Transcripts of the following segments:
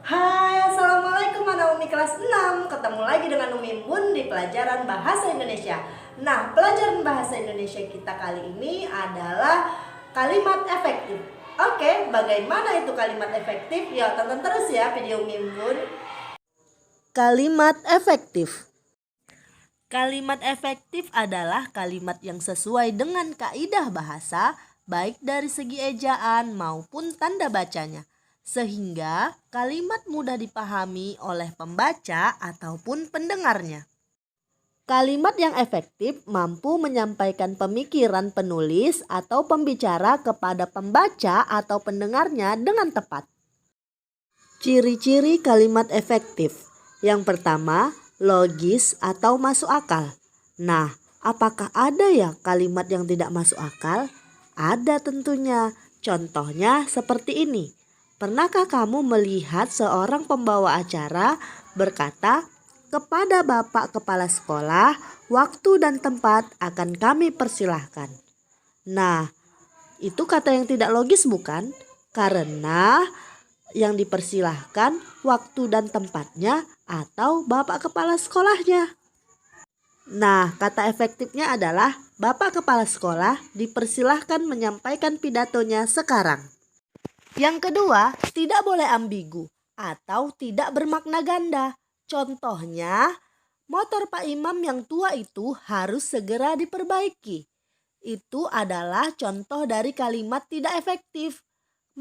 Hai, Assalamualaikum anak Umi kelas 6. Ketemu lagi dengan Umi Bun di pelajaran Bahasa Indonesia. Nah, pelajaran Bahasa Indonesia kita kali ini adalah kalimat efektif. Oke, bagaimana itu kalimat efektif? Ya, tonton terus ya video Umi Bun. Kalimat efektif. Kalimat efektif adalah kalimat yang sesuai dengan kaidah bahasa, baik dari segi ejaan maupun tanda bacanya, sehingga kalimat mudah dipahami oleh pembaca ataupun pendengarnya. Kalimat yang efektif mampu menyampaikan pemikiran penulis atau pembicara kepada pembaca atau pendengarnya dengan tepat. Ciri-ciri kalimat efektif. Yang pertama, logis atau masuk akal. Nah, apakah ada ya kalimat yang tidak masuk akal? Ada tentunya. Contohnya seperti ini. Pernahkah kamu melihat seorang pembawa acara berkata, "Kepada Bapak Kepala Sekolah, waktu dan tempat akan kami persilahkan." Nah, itu kata yang tidak logis bukan? Karena yang dipersilahkan waktu dan tempatnya atau Bapak Kepala Sekolahnya. Nah, kata efektifnya adalah Bapak Kepala Sekolah dipersilahkan menyampaikan pidatonya sekarang. Yang kedua, tidak boleh ambigu atau tidak bermakna ganda. Contohnya, motor Pak Imam yang tua itu harus segera diperbaiki. Itu adalah contoh dari kalimat tidak efektif.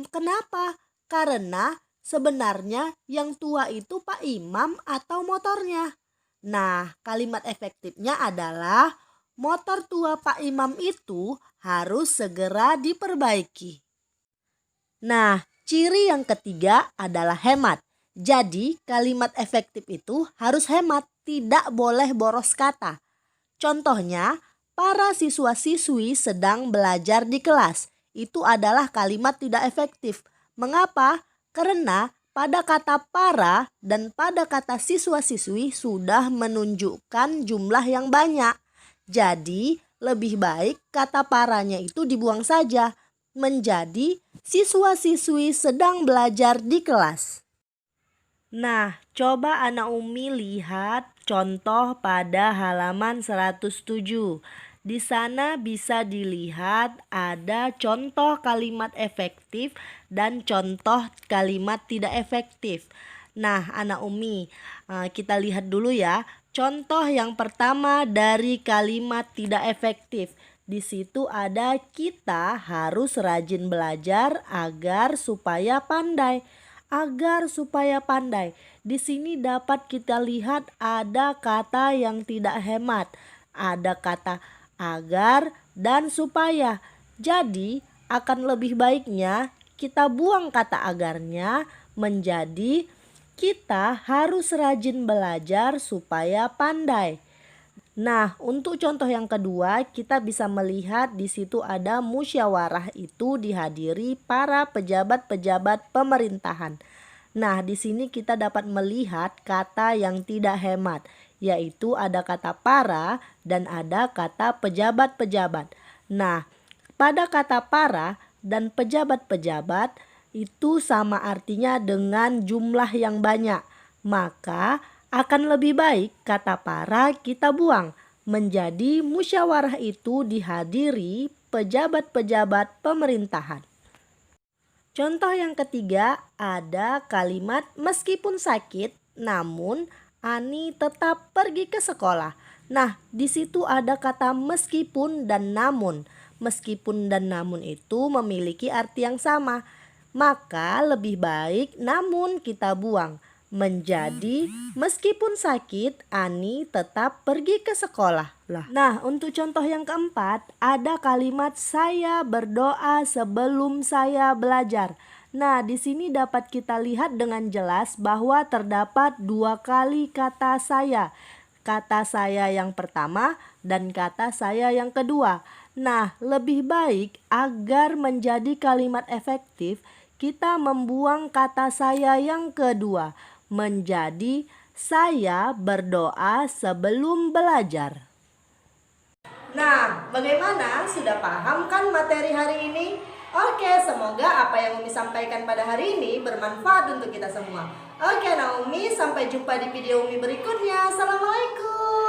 Kenapa? Karena sebenarnya yang tua itu Pak Imam atau motornya. Nah, kalimat efektifnya adalah motor tua Pak Imam itu harus segera diperbaiki. Nah, ciri yang ketiga adalah hemat. Jadi, kalimat efektif itu harus hemat, tidak boleh boros kata. Contohnya, para siswa-siswi sedang belajar di kelas. Itu adalah kalimat tidak efektif. Mengapa? Karena pada kata para dan pada kata siswa-siswi sudah menunjukkan jumlah yang banyak. Jadi, lebih baik kata paranya itu dibuang saja, menjadi siswa-siswi sedang belajar di kelas. Nah, coba anak Umi lihat contoh pada halaman 107. Di sana bisa dilihat ada contoh kalimat efektif dan contoh kalimat tidak efektif. Nah, anak Umi, kita lihat dulu ya. Contoh yang pertama dari kalimat tidak efektif. Di situ ada kita harus rajin belajar agar supaya pandai. Agar supaya pandai. Di sini dapat kita lihat ada kata yang tidak hemat. Ada kata agar dan supaya. Jadi akan lebih baiknya kita buang kata agarnya menjadi kita harus rajin belajar supaya pandai. Nah, untuk contoh yang kedua, kita bisa melihat di situ ada musyawarah itu dihadiri para pejabat-pejabat pemerintahan. Nah, di sini kita dapat melihat kata yang tidak hemat, yaitu ada kata para dan ada kata pejabat-pejabat. Nah, pada kata para dan pejabat-pejabat itu sama artinya dengan jumlah yang banyak. Maka akan lebih baik kata para kita buang menjadi musyawarah itu dihadiri pejabat-pejabat pemerintahan. Contoh yang ketiga ada kalimat meskipun sakit namun Ani tetap pergi ke sekolah. Nah, di situ ada kata meskipun dan namun. Meskipun dan namun itu memiliki arti yang sama. Maka lebih baik namun kita buang menjadi meskipun sakit Ani tetap pergi ke sekolah. Nah, untuk contoh yang keempat ada kalimat saya berdoa sebelum saya belajar. Nah, di sini dapat kita lihat dengan jelas bahwa terdapat dua kali kata saya. Kata saya yang pertama dan kata saya yang kedua. Nah, lebih baik agar menjadi kalimat efektif kita membuang kata saya yang kedua menjadi saya berdoa sebelum belajar. Nah, bagaimana? Sudah paham kan materi hari ini? Oke, semoga apa yang Umi sampaikan pada hari ini bermanfaat untuk kita semua. Oke Naomi, sampai jumpa di video Umi berikutnya. Assalamualaikum.